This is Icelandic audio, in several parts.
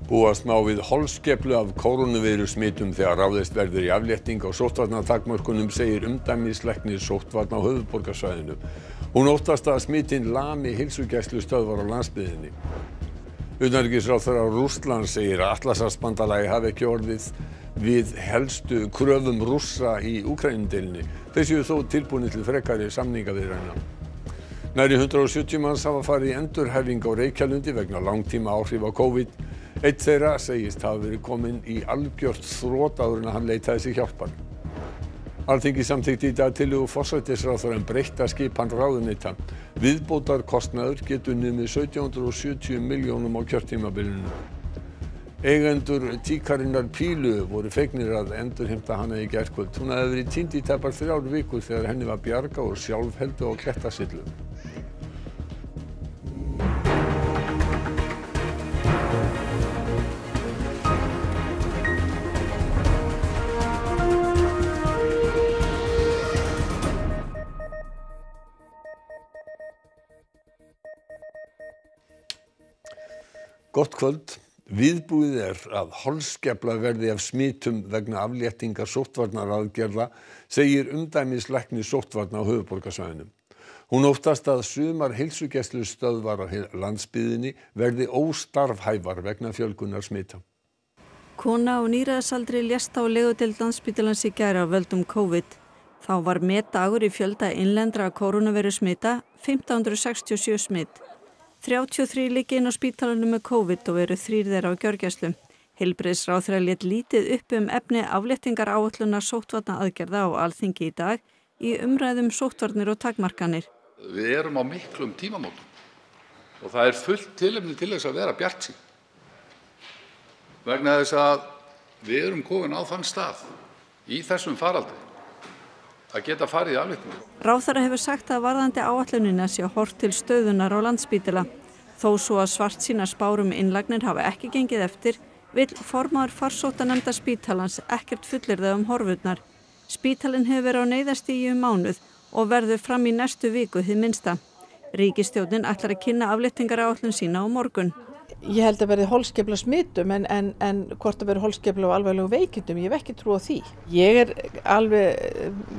Búast má við holskeflu af kórónuveirusmitum þegar ráðist verður í aflétting á sóttvarnatakmörkunum, segir umdæmislæknir sóttvarna á höfuðborgarsvæðinu. Hún óttast að smitin lami heilsugæslustöðvar á landsbyggðinni. Utanríkisráðherra Rússlands segir að Atlantshafsbandalagið hafi ekki orðið við helstu kröfum Rússa í Úkraínudeilinni. Þeir séu þó tilbúnir til frekari samningaviðræðna. Nærri 170 manns hafa farið í endurhæfingu á Reykjalundi vegna langtíma áhrifa Covid. Einn þeirra segist hafa verið kominn í algjört þrot áður en hann leitaði sér hjálpar. Alþingi samþykkti í dag tillögu forsætisráðherra um breytta skipan ráðuneyta. Viðbótarkostnaður getur numið 1770 milljónum á kjörtímabilinu. Eigendur tíkarinnar Pílu voru fegnir að endurheimta hana í gærkvöld. Hún hafði verið týnd í tæpar 3 vikur þegar henni var bjargað úr sjálfheldu á Klettasillu. Gott kvöld. Viðbúið er að holskefla verði af smitum vegna afléttingar sóttvarnaaðgerða, segir umdæmislæknir sóttvarna á höfuðborgarsvæðinu. Hún óttast að sumar heilsugæslustöðvar á landsbyggðinni verði óstarfhæfar vegna fjölgunar smita. Kona á níræðisaldri lést á legudeild Landspítalans í gær af völdum Covid. Þá var metdagur í fjölda innlendra kórónuveirusmita 1567 smit. 33 liggja inn á spítalanum með Covid og eru 3 þeirra á gjörgæslu. Heilbrigðisráðherra lét lítið upp efni afléttingaráætlunar sóttvarnaaðgerða á Alþingi í dag í umræðum sóttvarnir og takmarkanir. Við erum á miklum tímamótum og það er fullt tilefni til þess að vera bjartsýn. Vegna þess að við erum komin á þann stað í þessum faraldri að geta farið í afléttingu. Ráðherra hefur sagt að varðandi áætlunina sé horft til stöðunar á Landspítala. Þó svo að svartsýnar spár um innlagnir hafa ekki gengið eftir, vill formaður farsóttanefndar spítalans ekkert fullyrða um horfurnar. Spítalinn hefur verið á neyðarstigi mánuð og verður fram í næstu viku hið minnsta. Ríkisstjórnin ætlar að kynna afléttingaráætlun sína á morgun. Ég held að verði holskefla af smitum en hvort að verði holskefla af alvarlegum veikindum, ég hef ekki trú á því. Ég er alveg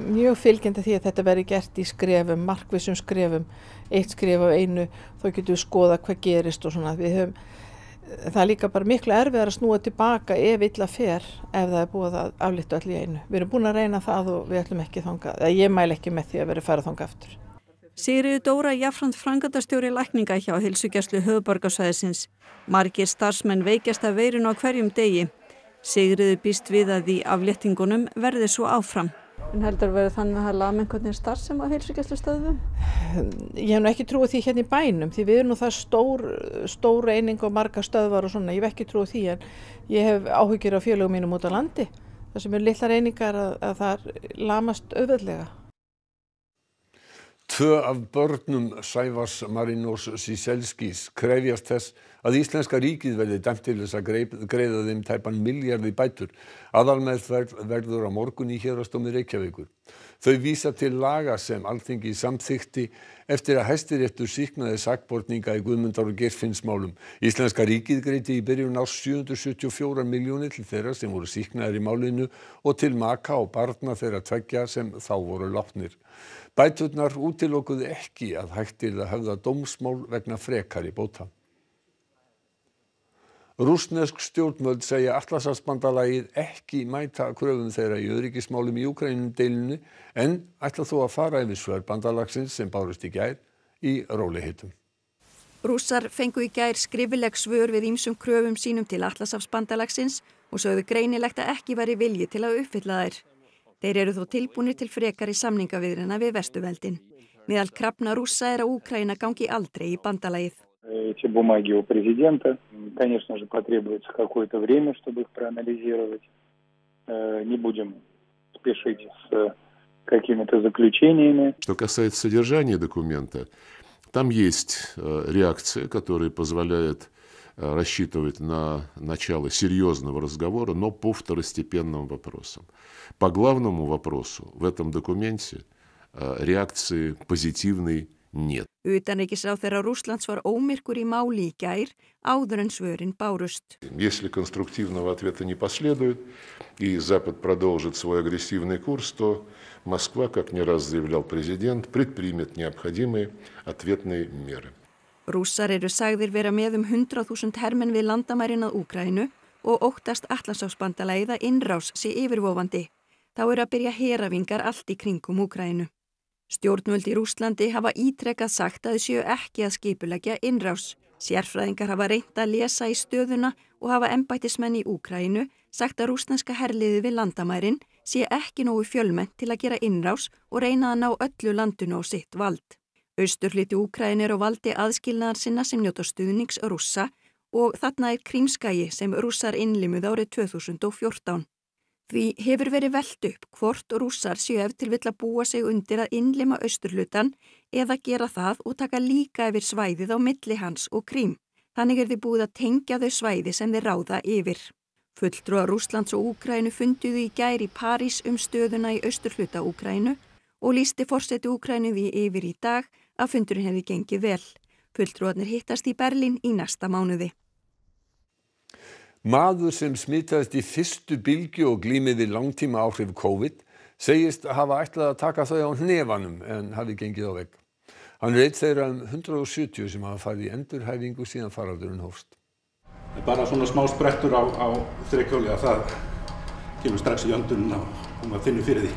mjög fylgjandi því að þetta verði gert í skrefum, markvissum skrefum, eitt skref af einu, þá getum við skoða hvað gerist og svona. Það er líka bara miklu erfiðar að snúa tilbaka ef illa fer ef það er búið að aflétta öll í einu. Við erum búin að reyna það og við ætlum ekki þangað, ég mæli ekki með því að verði fara þangað aftur. Sigríður Dóra jafnframt framkvæmdastjóri lækninga hjá heilsugæslu höfuðborgarsvæðisins. Margir starfsmenn veikjast af veirunni á hverjum degi. Sigríður býst við að í afléttingunum verði svo áfram. En heldur verið þannig að það lami einhvern veginn starfsemi á heilsugæslustöðvum? Ég hef nú ekki trúið því hérna í bænum því við erum nú það stór eining og margar stöðvar og svona. Ég hef ekki trúið því en ég hef áhyggjur af félögum mínum út á landi. Það sem eru litlar einingar að það lamast auðveldlega. 2 af börnum Sævars Marinós Ciesielskis krefjast þess að íslenska ríkið verði dæmt til þess að greiða þeim tæpan milljarð í bætur. Aðalmeðferð verður á morgun í héraðsdómi Reykjavíkur. Þau vísa til laga sem Alþingi samþykkti eftir að Hæstiréttur sýknaði sakborninga í Guðmundar- og Geirfinnsmálum. Íslenska ríkið greiddi í byrjun árs 774 milljónir til þeirra sem voru sýknaðir í málinu og til maka og barna þeirra 2 sem þá voru látnir. Bæturnar útilokuðu ekki að hægt yrði að höfða dómsmál vegna frekari bóta. Rússnesk stjórnvöld segja Atlantshafsbandalagið ekki mæta kröfum þeirra í öryggismálum í Úkraínudeilunni en ætla þó að fara yfir svör bandalagsins sem bárust í gær í rólegheitum. Rússar fengu í gær skrifleg svör við ýmsum kröfum sínum til Atlantshafsbandalagsins og sögðu greinilegt að ekki væri vilji til að uppfylla þær. Þeir eru þó tilbúnir til frekari samningaviðræðna við Vesturveldin. Meðal krafna Rússa er að Úkraína gangi aldrei í bandalagið. Эти бумаги у президента, конечно же, потребуется какое-то время, чтобы их проанализировать. Не будем спешить с какими-то заключениями. Что касается содержания документа, там есть реакция, которая позволяет рассчитывать на начало серьезного разговора, но по второстепенным вопросам. По главному вопросу в этом документе реакции позитивной нет. Utanríkisráðherra Rússlands var ómyrkur í máli í gær áður en svörin bárust. Если конструктивного ответа не последует, и Запад продолжит свой агрессивный курс, то Москва, как не раз заявлял президент, предпримет необходимые ответные меры. Rússar eru sagðir vera með 100.000 hermenn við landamærin að Úkraínu og óttast Atlantshafsbandalagið að innrás sé yfirvofandi. Þá eru að byrja heræfingar allt í kringum Úkraínu. Stjórnvöld í Rússlandi hafa ítrekað sagt að þau séu ekki að skipuleggja innrás. Sérfræðingar hafa reynt að lesa í stöðuna og hafa embættismenn í Úkraínu sagt að rússneska herliðið við landamærin sé ekki nógu fjölmennt til að gera innrás og reyna að ná öllu landinu á sitt vald. Austurhluti Úkraínu er á valdi aðskilnaðar sinna sem njóta stuðnings Rússa og þarna er Krímskagi sem Rússar innlimuð árið 2014. Því hefur verið velt upp hvort Rússar séu ef til vill að búa sig undir að innlima austurhlutan eða gera það og taka líka yfir svæðið á milli hans og Krím. Þannig er þið búið að tengja þau svæði sem þeir ráða yfir. Fulltrúar Rússlands og Úkraínu funduðu í gær í París stöðuna í austurhluta Úkraínu og lýsti forseti Úkraínu því yfir í dag að fundurinn hefði gengið vel. Fulltrúarnir hittast í Berlín í næsta mánuði. Maður sem smitaðist í fyrstu bylgju og glímið við langtíma áhrif COVID segist hafa ætlað að taka þau á hnefanum en hafi gengið á vegg. Hann er einn þeirra 170 sem hafa farið í endurhæfingu síðan faraldurinn hófst. Bara svona smá sprettur á þrekhjóli að það kemur strax í öndunina og maður finnur fyrir því.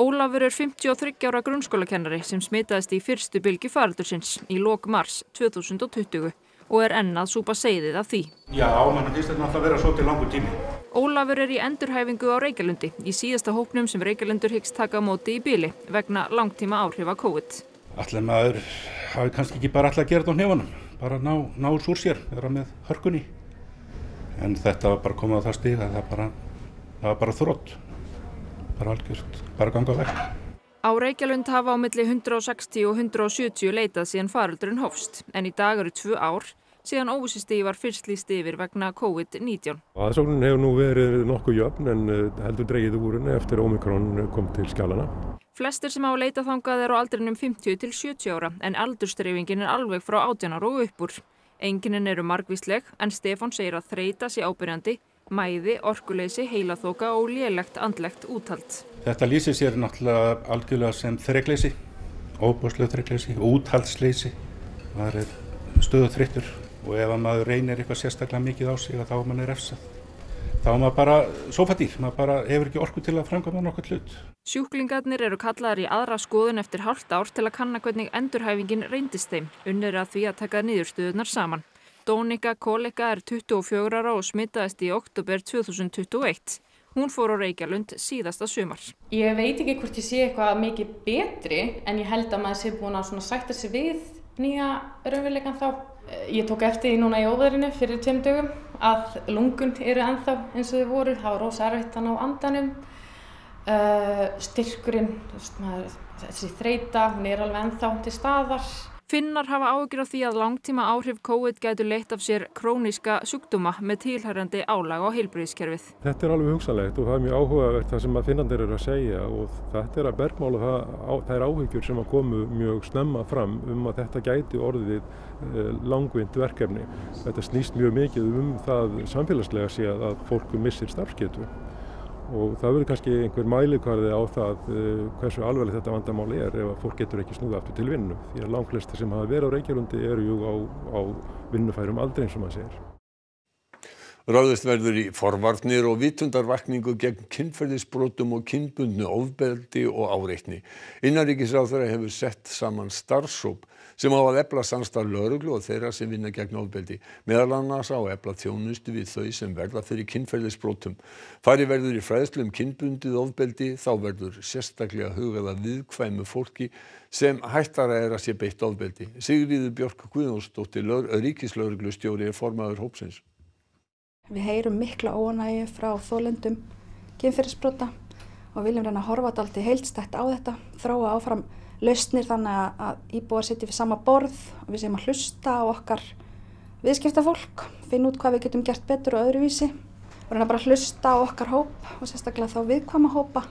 Ólafur er 53 ára grunnskólakennari sem smitaðist í fyrstu bylgju faraldursins í lok mars 2020 og er enn að súpa seyðið af því. Já, mann finnst þetta náttúrulega vera svolítið langur tími. Ólafur er í endurhæfingu á Reykjalundi í síðasta hópnum sem Reykjalundur hyggst taka á móti í bili vegna langtíma áhrifa COVID. Ætli maður hafi kannski ekki bara ætlað að gera þetta á hnefanum, bara ná úr sér, vera með hörkunni. En þetta var bara komið á það stig að það var bara þrot, bara algjört, bara ganga vekk. Á Reykjalund hafa á milli 160 og 170 leitað síðan faraldurinn hófst, en í dag eru 2 ár síðan óvissustigi var fyrst lýst yfir vegna COVID-19. Aðsóknin hefur nú verið nokkuð jöfn en heldur dregið úr henni eftir Omikron kom til skjalana. Flestir sem hafa leitað þangað eru á aldrinum 50 til 70 ára en aldursdreifingin er alveg frá 18 ára og upp úr. Einkennin eru margvísleg en Stefán segir að þreyta sé ábyrjandi, mæði, orkuleysi, heilaþoka og lélegt andlegt úthald. Þetta lýsir sér náttúrulega algjörlega sem þrekleysi, óbúðslegu þrekleysi, úthaldsleysi. Það er stöðugt þreyttur og ef maður reynir eitthvað sérstaklega mikið á sig þá er manni refsað. Þá er maður bara sófadýr, maður bara hefur ekki orku til að framkvæma nokkuð hlut. Sjúklingarnir eru kallaðir í aðra skoðun eftir hálft ár til að kanna hvernig endurhæfingin reyndist þeim. Unnið að því að taka niðurstöðurnar saman. Dónika Kollega er 24 ára og smitaðist í október 2021. Hún fór á Reykjalund síðasta sumar. Ég veit ekki hvort ég sé eitthvað mikið betri en ég held að maður sé búin að sætta sig við nýja raunveruleikann þá. Ég tók eftir því núna í óveðrinu fyrir 2 dögum að lungun eru ennþá eins og þau voru. Það var rosa erfitt að ná andanum. Styrkurinn, þessi þreyta, hún er alveg ennþá til staðar. Finnar hafa áhyggjur af því að langtíma áhrif COVID gætu leitt af sér króníska sjúkdóma með tilheyrandi álag á heilbrigðiskerfið. Þetta er alveg hugsanlegt og það er mjög áhugavert það sem að Finnarnir eru að segja og þetta er að bergmála þær áhyggjur sem að komu mjög snemma fram að þetta gæti orðið langvinnt verkefni. Þetta snýst mjög mikið það samfélagslega séð að fólk missir starfsgetu. Og það verður kannski einhver mælikvarði á það hversu alvarlegt þetta vandamál er ef að fólk getur ekki snúið aftur til vinnu. Því að langflestir sem hafa verið á Reykjalundi eru jú á vinnufærum aldrei eins og maður segir. Ráðist verður í forvarnir og vitundarvakningu gegn kynferðisbrotum og kynbundnu ofbeldi og áreitni. Innanríkisráðherra hefur sett saman starfshóp sem á að efla samstarf lögreglu og þeirra sem vinna gegn ofbeldi, meðal annars á að efla þjónustu við þau sem verða fyrir kynferðisbrotum. Farið verður í fræðslu kynbundið ofbeldi, þá verður sérstaklega hugað að viðkvæmu fólki sem hættara er að sé beitt ofbeldi. Sigríður Björk Guðjónsdóttir, ríkislögreglustjóri, er formaður hópsins. Við heyrum mikla óánægju frá þolendum kynferðisbrota og viljum reyna að horfa dálítið heildstætt á þetta, þróa áfram lausnir þannig að íbúar sitji við sama borð og við séum að hlusta á okkar viðskiptafólk, finna út hvað við getum gert betur og öðruvísi og reyna bara að hlusta á okkar hóp og sérstaklega þá viðkvæma hópa.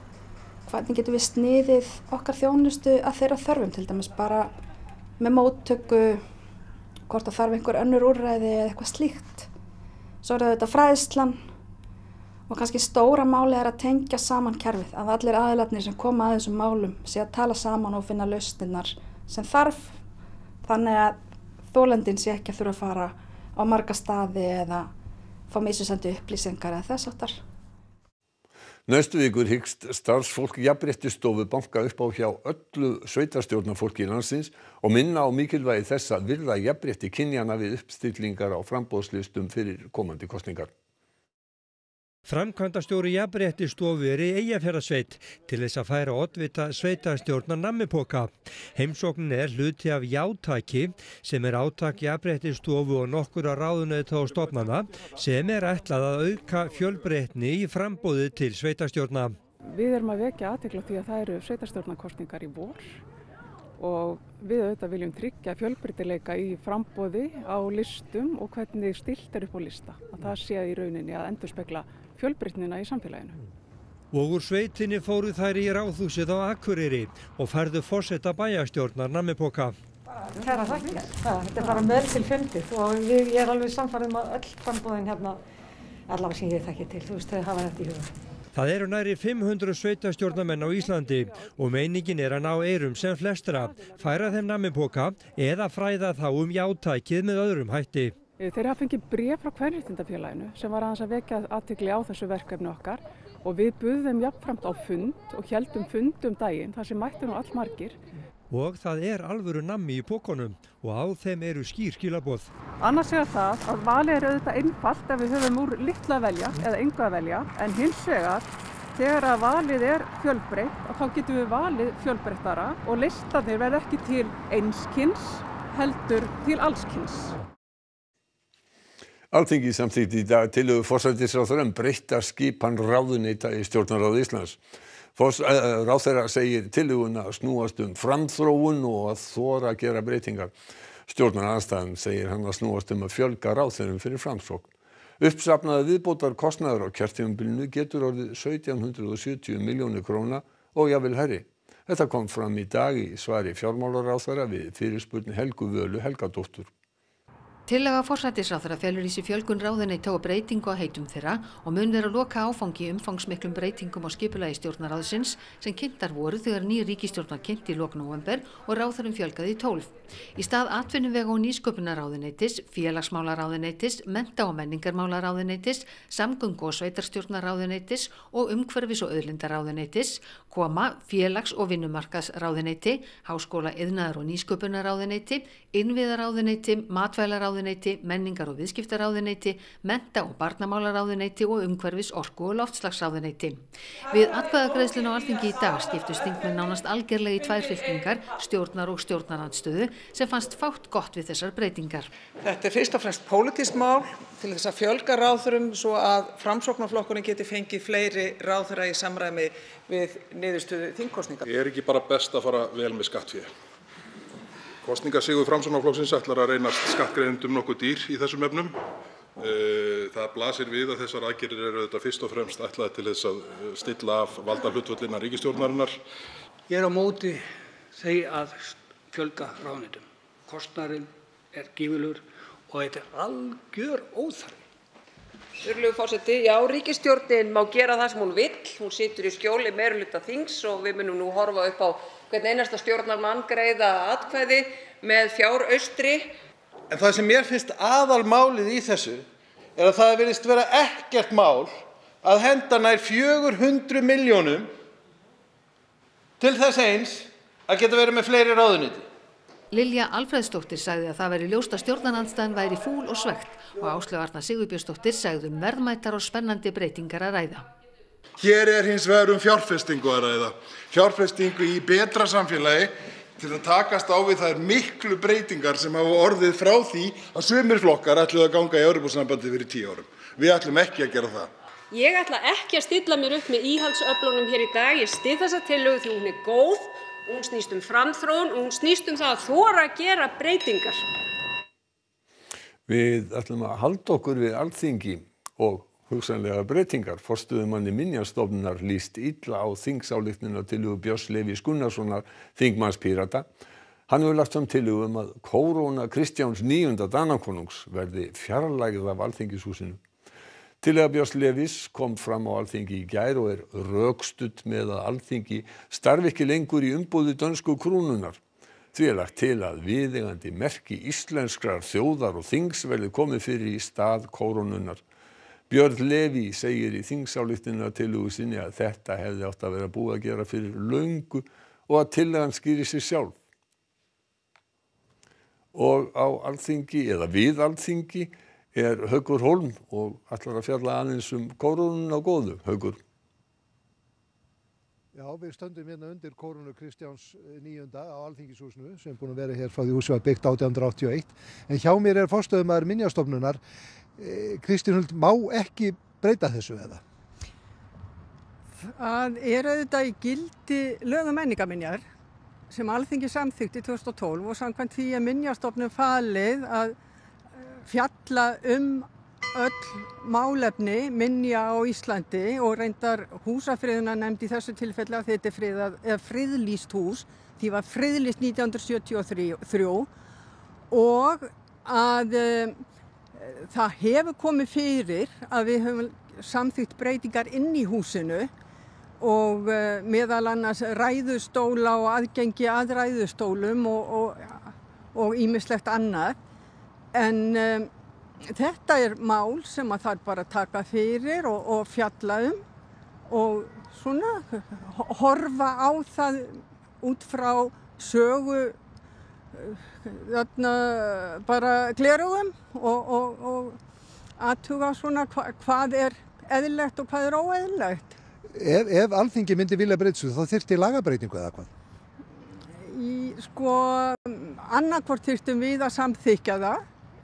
Hvernig getum við sniðið okkar þjónustu að þeirra þörfum, til dæmis bara með móttöku, hvort það þarf einhver önnur úrræði eða eitthvað slíkt. Svo er þetta fræðslan og kannski stóra máli er að tengja saman kerfið, að allir aðilarnir sem koma að þessum málum sé að tala saman og finna lausnirnar sem þarf, þannig að þolendinn sé ekki að þurfa að fara á marga staði eða fá misvísandi upplýsingar eða þess háttar. Næstu vikur hyggst starfsfólk Jafnréttisstofu banka upp á hjá öllu sveitarstjórnarfólki landsins og minna á mikilvægi þess að virða jafnrétti kynjanna við uppstillingar á framboðslistum fyrir komandi kosningar. Framkvæmdastjóri Jafnréttisstofu í Eyjafjarðarsveit til þess að færa oddvita sveitarstjórnar nammipoka. Heimsóknin hluti af játaki sem átak Jafnréttisstofu og nokkurra ráðuneyta og stofnana sem ætlað að auka fjölbreytni í framboði til sveitarstjórna. Við erum að vekja athygli á því að það eru sveitarstjórnarkosningar í vor og við auðvitað viljum tryggja fjölbreytileika í framboði á listum og hvernig stillt upp á lista. Að það sé í rauninni að endurspegla fjölbreytnina í samfélaginu. Og úr sveitinni fóru þær í ráðhúsið á Akureyri og færðu forseta bæjarstjórnar nammipoka. Kæra þakkir. Þetta bara vel til fundið og ég alveg sannfærð að öll framboðin hérna, allavega sem ég þekki til, þau hafa þetta í huga. Það eru nærri 500 sveitarstjórnarmenn á Íslandi og meiningin að ná eyrum sem flestra, færa þeim nammipoka eða fræða þá játækið með öðrum hætti. Þeir hafa fengið bréf frá Kvenréttindafélaginu sem var aðeins að vekja athygli á þessu verkefni okkar og við buðum þeim jafnframt á fund og héldum fund daginn þar sem mættu nú allmargir. Og það alvöru nammi í pokunum og á þeim eru skýr skilaboð. Annars það að valið auðvitað einfalt ef við höfum úr litlu að velja eða engu að velja, en hins vegar þegar að valið fjölbreytt þá getum við valið fjölbreyttara og listanir verða ekki til einskins heldur til allskins. Alþingi samþykkti í dag tillögu forsætisráðherra breytta skipan ráðuneyta í Stjórnarráði Íslands. Ráðherra segir tillöguna snúast framþróun og að þora að gera breytingar. Stjórnarandstaðan segir hann að snúast að fjölga ráðherrum fyrir framsókn. Uppsafnaði viðbótar kostnaður á kjörtímabilinu getur orðið 1770 milljónir króna og jafnvel hærri. Þetta kom fram í dag í svari fjármálaráðherra við fyrirspurn Helgu Völu Helgadóttur. Tillaga forsætisráðherra felur í sig fjölgun ráðuneyta og breytingu á heitum þeirra og mun vera loka áfangi umfangsmiklum breytingum á skipulagi Stjórnarráðsins sem kynntar voru þegar ný ríkisstjórn var kynnt í lok nóvember og ráðherrum fjölgaði í 12. Í stað atvinnuvega- og nýsköpunarráðuneytis, félagsmálaráðuneytis, mennta- og menningarmálaráðuneytis, samgöngu- og sveitarstjórnarráðuneytis og umhverfis- og auðlindaráðuneytis koma félags- og vinnumarkaðsráðuneyti, háskóla-, iðnaðar- og nýsköpunarráðuneyti, innviðaráðuneyti, matvælaráðuneyti, menningar- og viðskiptaráðuneyti, mennta- og barnamálaráðuneyti og umhverfis-, orku- og loftslagsráðuneyti. Við atkvæðagreiðsluna á Alþingi í dag skiptust þingmenn nánast algerlega í tvær fylkingar, stjórnar- og stjórnarandstöðu, sem fannst fátt gott við þessar breytingar. Þetta fyrst og fremst pólitískt mál til þess að fjölga ráðherrum svo að Framsóknarflokkurinn geti fengið fleiri ráðherra í samræmi við niðurstöðu þingkosninga. Ekki bara best að fara vel með skattfé. Kosningasigur Framsóknarflokksins ætlar að reynast skattgreiðendum nokkuð dýr í þessum efnum. Það blasir við að þessar aðgerðir eru auðvitað fyrst og fremst ætlaðar til þess að stilla af valdahlutföll innan ríkisstjórnarinnar. Ég á móti því að fjölga ráðuneytum. Kostnaðurinn gífurlegur og þetta algjör óþarfi. Virðulegur forseti, já, ríkisstjórnin má gera það sem hún vill. Hún situr í skjóli meirihluta þings og við munum nú horfa upp á hvern einasta stjórnarmann greiða atkvæði með fjáraustri. En það sem mér finnst aðalmálið í þessu að það virðist vera ekkert mál að henda nær 400 milljónum til þess eins að geta verið með fleiri ráðuneyti. Lilja Alfreðsdóttir sagði að það væri ljóst að stjórnarandstaðan væri fúl og svekkt og Áslaug Arna Sigurbjörnsdóttir sagði verðmætar og spennandi breytingar að ræða. Hér hins vegar fjárfestingu að ræða. Fjárfestingu í betra samfélagi til að takast á við þær miklu breytingar sem hafa orðið frá því að sumir flokkar ætluðu að ganga í Evrópusambandið fyrir 10 árum. Við ætlum ekki að gera það. Ég ætla ekki að stilla mér upp með íhaldsöflunum hér í dag. Ég styð þessa tillögu því hún góð. Hún snýst framþróun og hún snýst það að þora að gera breytingar. Við ætlum að halda okkur við Alþingi og hugsanlega breytingar. Forstöðumanni Minjastofnunar lýst illa á þingsályktun tillögu Björns Levís Gunnarssonar, þingmanns Pírata. Hann hefur lagt fram tillögu að kóróna Kristjáns 9. Danakonungs verði fjarlægð af Alþingishúsinu. Tillaga Björns Levís kom fram á Alþingi í gær og rökstudd með að Alþingi starfi ekki lengur í umboði dönsku krúnunnar. Því lagt til að viðeigandi merki íslenskrar þjóðar og þings verði komið fyrir í stað kórónunnar. Björn Leví segir í þingsályktunartillögu sinni að þetta hefði átt að vera búið að gera fyrir löngu og að tillagan skýri sig sjálf. Og á Alþingi eða við Alþingi Haukur Hólm og ætlar að fjalla aðeins kórónuna góðu. Haukur. Já, við stöndum hérna undir kórónu Kristjáns 9. á Alþingishúsinu sem búin að vera hér frá því húsið var byggt 1881. En hjá mér forstöðumaður Minjastofnunar. Kristín Huld, má ekki breyta þessu eða? Það auðvitað í gildi lög menningarminjar sem Alþingi samþykkti 2012 og samkvæmt því Minjastofnun falið að fjalla öll málefni minja á Íslandi og reyndar húsafriðunarnefnd í þessu tilfelli að þetta friðlýst hús, því var friðlýst 1973 og að það hefur komið fyrir að við höfum samþykkt breytingar inn í húsinu og meðal annars ræðustóla og aðgengi að ræðustólum og ýmislegt annað. En þetta mál sem að þarf bara að taka fyrir og fjalla og svona horfa á það út frá sögu bara gleraugum og athuga svona hvað eðlilegt og hvað óeðlilegt. Ef Alþingi myndi vilja breyta þessu, þá þyrfti lagabreytingu eða hvað? Annarkvort þyrftum við að samþykkja það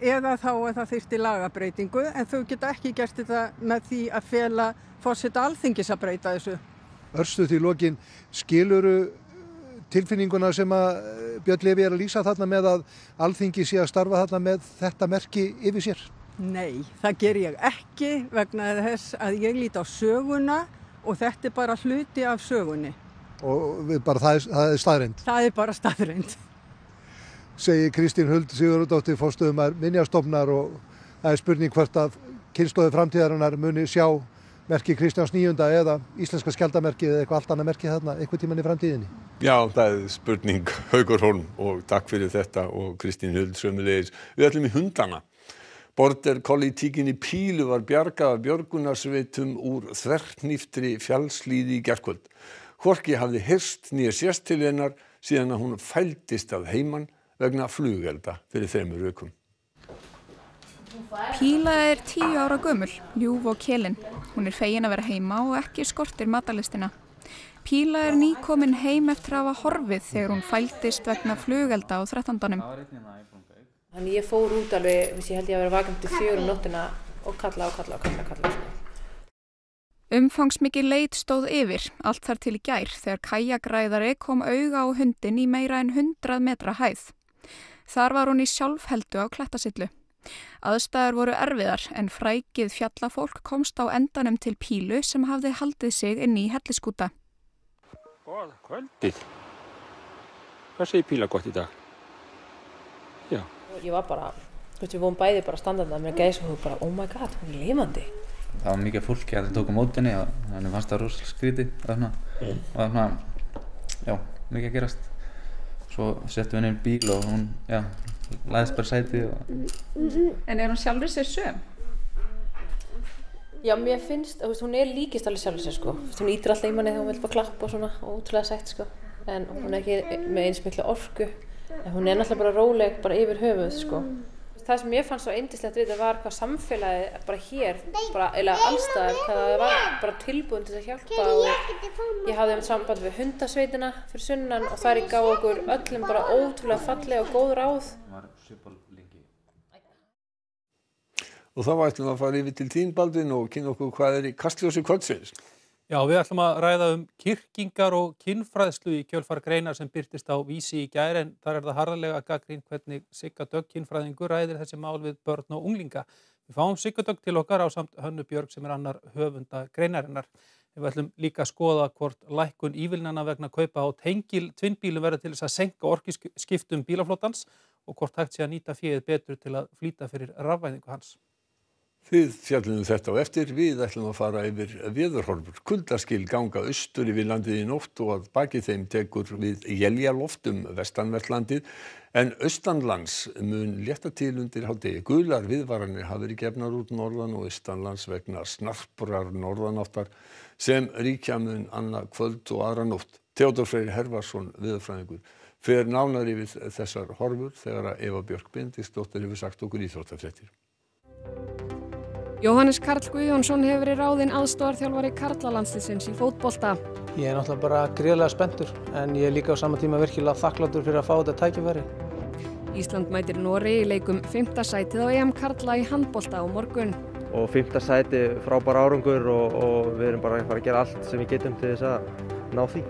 eða þá að það þyrfti lagabreytingu, en þau geta ekki gert þetta með því að fela forseta Alþingis að breyta þessu. Örstuð í lokin, skilurðu tilfinninguna sem að Björn Leví að lýsa þarna með að Alþingi sé að starfa þarna með þetta merki yfir sér? Nei, það ger ég ekki vegna þess að ég lít á söguna og þetta bara hluti af sögunni. Og bara það staðreynd? Það bara staðreynd. Segir Kristín Huld Sigurðardóttir forstöðumaður Minjastofnunar og það spurning hvort að kynslóðir framtíðarinnar muni sjá merki Kristjáns 9. eða íslenska skjaldarmerkið eða eitthvað allt annað merkið þarna einhvern tímann í framtíðinni. Já, það spurning. Haukur Hólm og takk fyrir þetta og Kristín Huld sömuleiðis. Við ætlum í hundana. Border Collie tíkinni Pílu var bjargað af björgunarsveitum úr þverhníftri fjallshlíði í gærkvöld. Hvorki hafði heyrst né sést til hennar síðan að hún fældist að heiman vegna flugelda fyrir 3 vikum. Píla 10 ára gömul, ljúf og kelin. Hún fegin að vera heima og ekki skortir matalistina. Píla nýkomin heim eftir að hafa horfið þegar hún fældist vegna flugelda á 13. Þannig ég fór út alveg, ég held ég að vera vakandi til 4 nóttina og kalla. Umfangsmikil leit stóð yfir, allt þar til í gær þegar kajakræðari kom auga á hundinn í meira en 100 metra hæð. Þar var hún í sjálfheldu á klettasillu. Aðstæður voru erfiðar en frækið fjallafólk komst á endanum til Pílu sem hafði haldið sig inn í helliskúta. Góða kvöldið. Hvað segir Píla gott í dag? Já. Ég var bara, við vorum bæði bara standandi með gæsahúð bara, oh my god, hún lifandi. Það var mikið fólki að það tóku mótinni og þannig fannst það rosalega skrítið og þannig, já, mikið að gerast. Svo settum við henni í bíl og hún, lagðist bara sætið. En hún sjálfur sér söm? Já, mér finnst, hún líkist alveg sjálfur sér, sko. Hún ítir alltaf í manni þegar hún vil bara klappa og svona, og útrúlega sætt, sko. En hún ekki með eins mikla orku. En hún náttúrulega bara róleg, bara yfir höfuð, sko. Það sem ég fannst svo yndislegt við þetta var hvað samfélagið bara hér, bara eiginlega allstaðar, hvað það var bara tilbúin til að hjálpa og ég hafði samband við hundasveitina fyrir sunnan og þær gáfu okkur öllum bara ótrúlega falleg og góð ráð. Og þá ætlum við að fara yfir til þín, Baldvin, og kynna okkur hvað í Kastljósi kvöldsins. Já, við ætlum að ræða kyrkingar og kynfræðslu í kjölfar greinar sem birtist á Vísi í gær en þar það harðlega gagnrýnt hvernig Sigga Dögg kynfræðingur ræðir þessi mál við börn og unglinga. Við fáum Sigga Dögg til okkar ásamt Hönnu Björg sem annar höfunda greinarinnar. Við ætlum líka að skoða hvort lækkun ívilnana vegna kaupa á tvinnbílum verður til þess að seinka orkuskiptum bílaflotans og hvort hægt sé að nýta féð betur til að flýta fyrir rafvæðingu hans. Við fjallum þetta á eftir. Við ætlum að fara yfir veðurhorfur. Kuldaskil ganga austur yfir landið í nótt og að baki þeim tekur við éljaloft vestanvert landið, en austanlands mun létta til undir hádegi. Gular viðvaranir hafa verið gefnar út norðan og austanlands vegna snarprar norðanáttar sem ríkja mun annað kvöld og aðra nótt. Theodór Freyr Hervarsson veðurfræðingur fer nánar yfir þessar horfur þegar Eva Björk Benediktsdóttir hefur sagt okkur íþróttafréttir. Jóhannes Karl Guðjónsson hefur verið ráðinn aðstoðarþjálfari karlalandsliðsins í fótbolta. Ég náttúrulega bara gríðarlega spenntur, en ég líka á sama tíma virkilega þakklátur fyrir að fá þetta tækifæri. Ísland mætir Noregi í leikum 5. sætið á EM karla í handbolta á morgun. Og 5. sæti frábær árangur og við erum bara að fara að gera allt sem við getum til þess að ná því.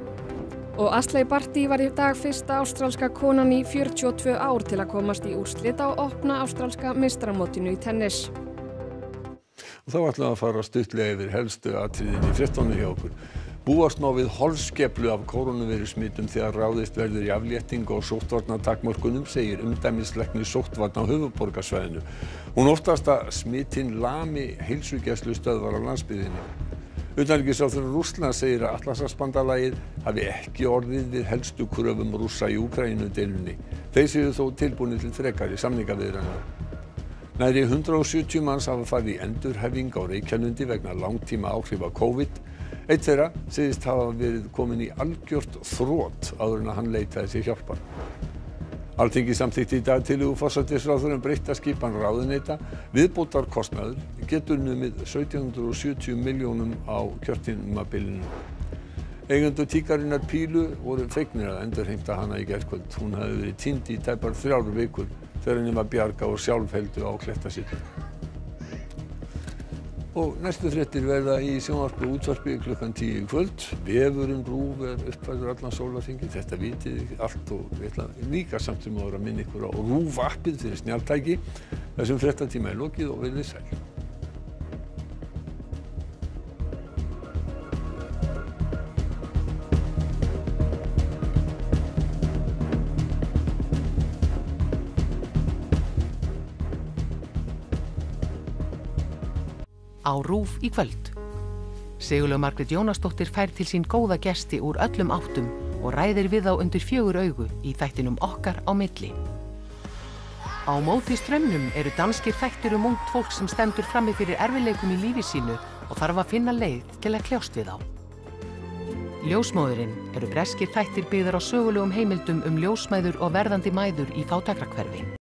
Og Asley Barty var í dag fyrsta ástralska konan í 42 ár til að komast í úrslit á opna ástralska meistaramótinu í tennis. Og þá ætlum við að fara stuttlega yfir helstu atriðin í fréttunum hjá okkur. Búast má við holskeflu af kórónuveirusmitum þegar ráðist verður í afléttingu á sóttvarnatakmörkunum, segir umdæmislæknir sóttvarna á höfuðborgarsvæðinu. Hún óttast að smitin lami heilsugæslustöðvar á landsbyggðinni. Utanríkisráðherra Rússlands segir að Atlantshafsbandalagið hafi ekki orðið við helstu kröfum Rússa í Úkraínudeilunni. Þeir séu þó tilbúnir til frekari samningaviðræðna. Nærri 170 manns hafa farið í endurhæfingu á Reykjalundi vegna langtíma áhrifa COVID. Einn þeirra segist hafa verið komin í algjört þrot áður en hann leitaði sér hjálpar. Alþingi samþykkti í dag tillögu forsætisráðherra breytta skipan ráðuneyta. Viðbótarkostnaður getur numið 1770 milljónum á kjörtímabilinu. Eigendur tíkarinnar Pílu voru fegnir að endurheimta hana í gærkvöld. Hún hafði verið týnd í tæpar 3 vikur þegar henni var bjargað og sjálfheldu á Klettasíllu. Og næstu fréttir verða í sjónvarpi og útvarpi klukkan 10 í kvöld. Vefurinn RÚV uppfærður allan sólarhringinn. Þetta vitið þið allt og við ætla líka samt sem áður að minna ykkur á RÚV appið fyrir snjalltæki. Þessum fréttatíma er lokið og verið sæl. Á RÚV í kvöld. Sigurlaug Margrét Jónasdóttir fær til sín góða gesti úr öllum áttum og ræðir við þá undir 4 augu í þættinum Okkar á milli. Á móti straumnum eru danskir þættir ungt fólk sem stendur frammi fyrir erfiðleikum í lífi sínu og þarf að finna leið til að kljást við þá. Ljósmóðurinn eru breskir þættir byggðir á sögulegum heimildum ljósmæður og verðandi mæður í fátækrahverfi.